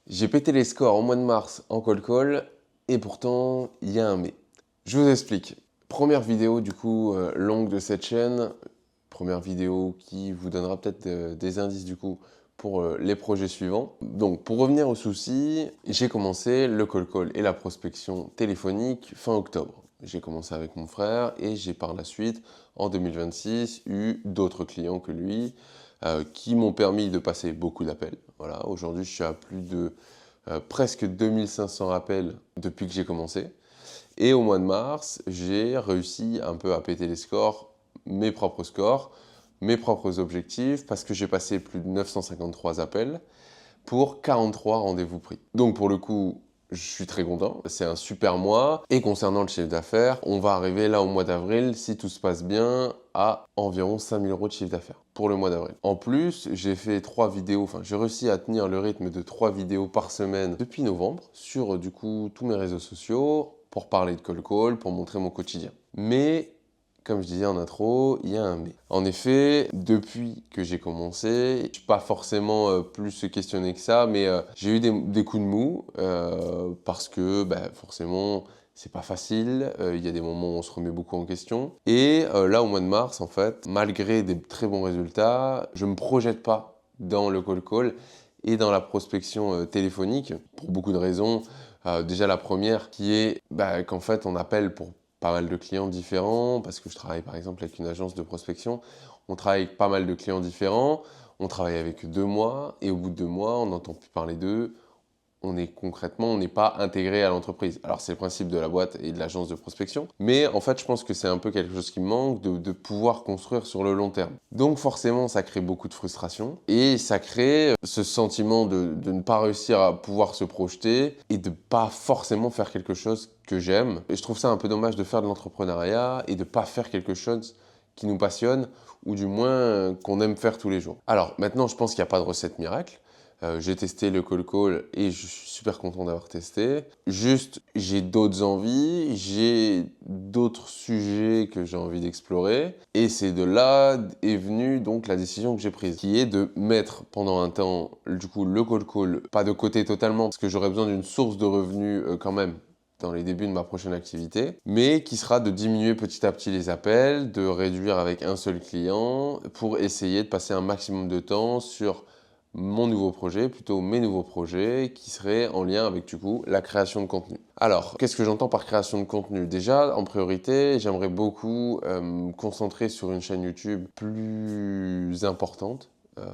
J'ai pété les scores au mois de mars en cold call et pourtant il y a un mais. Je vous explique. Première vidéo du coup longue de cette chaîne. Première vidéo qui vous donnera peut-être des indices du coup pour les projets suivants. Donc pour revenir au souci, j'ai commencé le cold call et la prospection téléphonique fin octobre. J'ai commencé avec mon frère et j'ai par la suite en 2026 eu d'autres clients que lui qui m'ont permis de passer beaucoup d'appels. Voilà, aujourd'hui je suis à plus de presque 2500 appels depuis que j'ai commencé. Et au mois de mars, j'ai réussi un peu à péter les scores, mes propres objectifs, parce que j'ai passé plus de 953 appels pour 43 rendez-vous pris. Donc pour le coup, je suis très content, c'est un super mois. Et concernant le chiffre d'affaires, on va arriver là au mois d'avril, si tout se passe bien, à environ 5000 euros de chiffre d'affaires pour le mois d'avril. En plus, j'ai fait 3 vidéos, enfin j'ai réussi à tenir le rythme de 3 vidéos par semaine depuis novembre sur du coup tous mes réseaux sociaux pour parler de cold call, pour montrer mon quotidien. Mais comme je disais en intro, il y a un mais. En effet, depuis que j'ai commencé, je suis pas forcément plus questionné que ça, mais j'ai eu des coups de mou parce que forcément, c'est pas facile. Il y a des moments où on se remet beaucoup en question. Et là, au mois de mars, en fait, malgré des très bons résultats, je me projette pas dans le cold call et dans la prospection téléphonique pour beaucoup de raisons. Déjà la première qui est qu'en fait on appelle pour pas mal de clients différents, parce que je travaille par exemple avec une agence de prospection, on travaille avec pas mal de clients différents, on travaille avec eux 2 mois, et au bout de 2 mois, on n'entend plus parler d'eux, on n'est pas intégré à l'entreprise. Alors c'est le principe de la boîte et de l'agence de prospection, mais en fait je pense que c'est un peu quelque chose qui me manque de pouvoir construire sur le long terme. Donc forcément ça crée beaucoup de frustration et ça crée ce sentiment de ne pas réussir à pouvoir se projeter et de pas forcément faire quelque chose que j'aime. Et je trouve ça un peu dommage de faire de l'entrepreneuriat et de pas faire quelque chose qui nous passionne ou du moins qu'on aime faire tous les jours. Alors maintenant je pense qu'il n'y a pas de recette miracle. J'ai testé le cold call et je suis super content d'avoir testé. Juste, j'ai d'autres envies, j'ai d'autres sujets que j'ai envie d'explorer. Et c'est de là est venue donc la décision que j'ai prise, qui est de mettre pendant un temps, du coup, le cold call, pas de côté totalement, parce que j'aurais besoin d'une source de revenus quand même dans les débuts de ma prochaine activité, mais qui sera de diminuer petit à petit les appels, de réduire avec un seul client pour essayer de passer un maximum de temps sur mon nouveau projet, plutôt mes nouveaux projets, qui seraient en lien avec du coup la création de contenu. Alors, qu'est-ce que j'entends par création de contenu? Déjà, en priorité, j'aimerais beaucoup me concentrer sur une chaîne YouTube plus importante.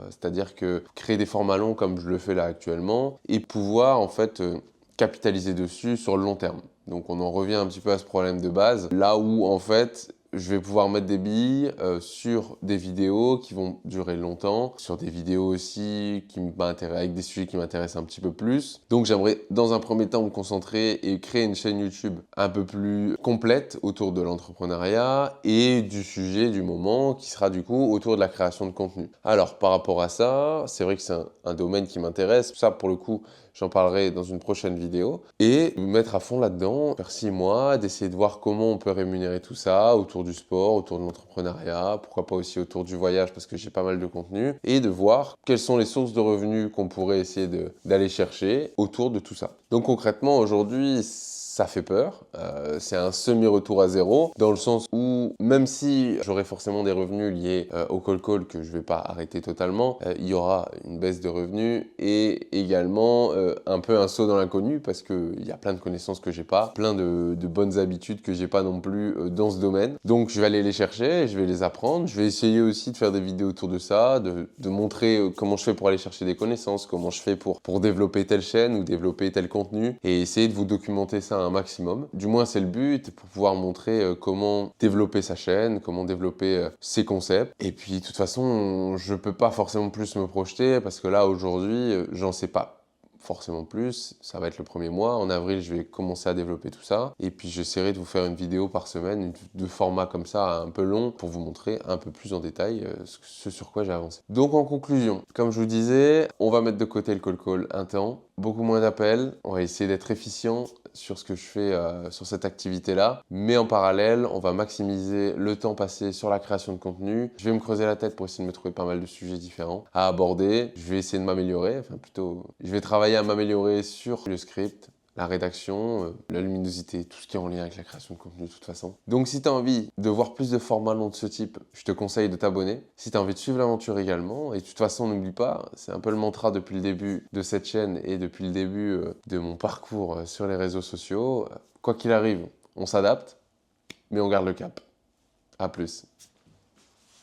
C'est-à-dire que créer des formats longs comme je le fais là actuellement et pouvoir en fait capitaliser dessus sur le long terme. Donc on en revient un petit peu à ce problème de base, là où en fait je vais pouvoir mettre des billes sur des vidéos qui vont durer longtemps, sur des vidéos aussi qui m'intéressent, avec des sujets qui m'intéressent un petit peu plus. Donc j'aimerais dans un premier temps me concentrer et créer une chaîne YouTube un peu plus complète autour de l'entrepreneuriat et du sujet du moment qui sera du coup autour de la création de contenu. Alors par rapport à ça, c'est vrai que c'est un domaine qui m'intéresse. Ça pour le coup, j'en parlerai dans une prochaine vidéo. Et me mettre à fond là-dedans, faire 6 mois, d'essayer de voir comment on peut rémunérer tout ça autour du sport, autour de l'entrepreneuriat, pourquoi pas aussi autour du voyage parce que j'ai pas mal de contenu, et de voir quelles sont les sources de revenus qu'on pourrait essayer d'aller chercher autour de tout ça. Donc concrètement, aujourd'hui, ça fait peur. C'est un semi-retour à zéro, dans le sens où même si j'aurai forcément des revenus liés au cold call que je ne vais pas arrêter totalement, il y aura une baisse de revenus et également un peu un saut dans l'inconnu parce qu'il y a plein de connaissances que j'ai pas, plein de bonnes habitudes que j'ai pas non plus dans ce domaine. Donc je vais aller les chercher, je vais les apprendre, je vais essayer aussi de faire des vidéos autour de ça, de montrer comment je fais pour aller chercher des connaissances, comment je fais pour développer telle chaîne ou développer tel contenu et essayer de vous documenter ça un maximum. Du moins, c'est le but pour pouvoir montrer comment développer sa chaîne, comment développer ses concepts. Et puis, de toute façon, je peux pas forcément plus me projeter parce que là, aujourd'hui, j'en sais pas forcément plus, ça va être le premier mois. En avril, je vais commencer à développer tout ça. Et puis, j'essaierai de vous faire une vidéo par semaine, de format comme ça, un peu long, pour vous montrer un peu plus en détail ce sur quoi j'ai avancé. Donc, en conclusion, comme je vous disais, on va mettre de côté le call call un temps, beaucoup moins d'appels, on va essayer d'être efficient, sur ce que je fais sur cette activité-là. Mais en parallèle, on va maximiser le temps passé sur la création de contenu. Je vais me creuser la tête pour essayer de me trouver pas mal de sujets différents à aborder. Je vais essayer de m'améliorer, enfin plutôt, je vais travailler à m'améliorer sur le script, la rédaction, la luminosité, tout ce qui est en lien avec la création de contenu de toute façon. Donc si tu as envie de voir plus de formats longs de ce type, je te conseille de t'abonner. Si tu as envie de suivre l'aventure également, et de toute façon n'oublie pas, c'est un peu le mantra depuis le début de cette chaîne et depuis le début de mon parcours sur les réseaux sociaux, quoi qu'il arrive, on s'adapte, mais on garde le cap. À plus.